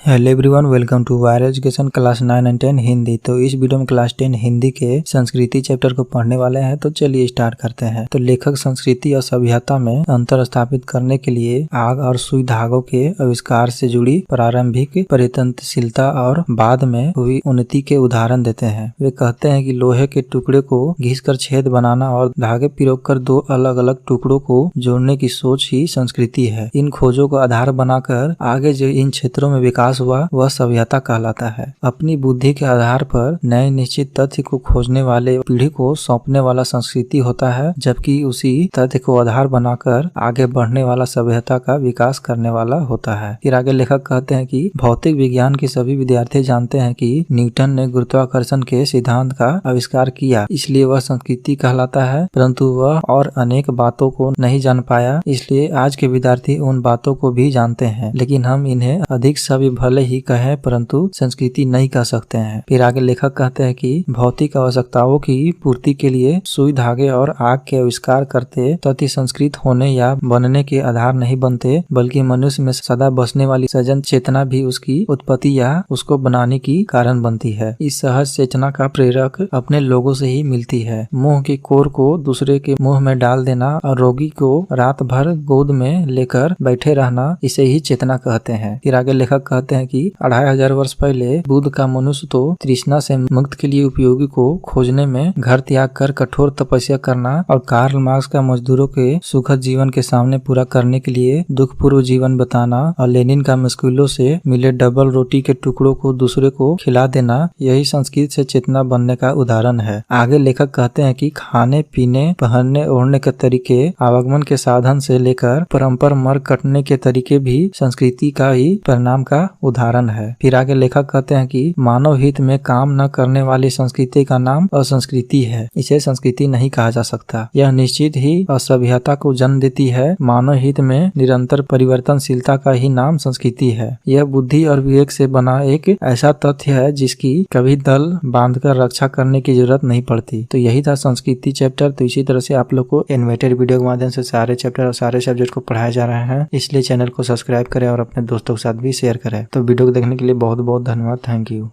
Hello everyone, welcome to wire education class 9 and 10 Hindi. तो इस video में क्लास 10 हिंदी के संस्कृति चैप्टर को पढ़ने वाले हैं। तो चलिए स्टार्ट करते हैं। तो लेखक संस्कृति और सभ्यता में अंतर स्थापित करने के लिए आग और सुई धागों के आविष्कार से जुड़ी प्रारंभिक परितंत्रशीलता और बाद में हुई उन्नति के उदाहरण देते हैं। वे कहते हैं कि लोहे के टुकड़े को घिसकर छेद बनाना और धागे पिरोकर दो अलग अलग टुकड़ों को जोड़ने की सोच ही संस्कृति है। इन खोजों को आधार बनाकर आगे जो इन क्षेत्रों में विकास हुआ वह सभ्यता कहलाता है। अपनी बुद्धि के आधार पर नए निश्चित तथ्य को खोजने वाले पीढ़ी को सौंपने वाला संस्कृति होता है, जबकि उसी तथ्य को आधार बनाकर आगे बढ़ने वाला सभ्यता का विकास करने वाला होता है। फिर आगे लेखक कहते हैं कि भौतिक विज्ञान के सभी विद्यार्थी जानते हैं कि न्यूटन ने गुरुत्वाकर्षण के सिद्धांत का आविष्कार किया, इसलिए वह संस्कृति कहलाता है, परंतु वह और अनेक बातों को नहीं जान पाया, इसलिए आज के विद्यार्थी उन बातों को भी जानते हैं, लेकिन हम इन्हें अधिक सभी भले ही कहें परंतु संस्कृति नहीं कह सकते हैं। फिर आगे लेखक कहते हैं कि भौतिक आवश्यकताओं की पूर्ति के लिए सुई धागे और आग के आविष्कार करते तथ्य संस्कृत होने या बनने के आधार नहीं बनते, बल्कि मनुष्य में सदा बसने वाली सृजन चेतना भी उसकी उत्पत्ति या उसको बनाने की कारण बनती है। इस सहज चेतना का प्रेरक अपने लोगों से ही मिलती है। मुंह की कोर को दूसरे के मुंह में डाल देना और रोगी को रात भर गोद में लेकर बैठे रहना, इसे ही चेतना कहते हैं। फिर आगे लेखक कहते हैं कि 2500 वर्ष पहले बुद्ध का मनुष्य तो तृष्णा से मुक्त के लिए उपयोगी को खोजने में घर त्याग कर कठोर तपस्या करना और कार्ल मार्क्स का मजदूरों के सुखद जीवन के सामने पूरा करने के लिए दुखपूर्व जीवन बताना और लेनिन का मुश्किलों से मिले डबल रोटी के टुकड़ों को दूसरे को खिला देना, यही संस्कृत से चेतना बनने का उदाहरण है। आगे लेखक कहते हैं कि खाने पीने, पहनने ओढ़ने के तरीके, आवागमन के साधन से लेकर परंपर मर कटने के तरीके भी संस्कृति का ही परिणाम का उदाहरण है। फिर आगे लेखक कहते हैं कि मानव हित में काम न करने वाली संस्कृति का नाम असंस्कृति है, इसे संस्कृति नहीं कहा जा सकता। यह निश्चित ही असभ्यता को जन्म देती है। मानव हित में निरंतर परिवर्तनशीलता का ही नाम संस्कृति है। यह बुद्धि और विवेक से बना एक ऐसा तथ्य है जिसकी कभी दल बांधकर रक्षा करने की जरूरत नहीं पड़ती। तो यही था संस्कृति चैप्टर। तो इसी तरह से आप लोग को एनिमेटेड वीडियो के माध्यम से सारे चैप्टर और सारे सब्जेक्ट को पढ़ाए जा रहे हैं, इसलिए चैनल को सब्सक्राइब करें और अपने दोस्तों के साथ भी शेयर करें। तो वीडियो को देखने के लिए बहुत बहुत धन्यवाद। Thank you.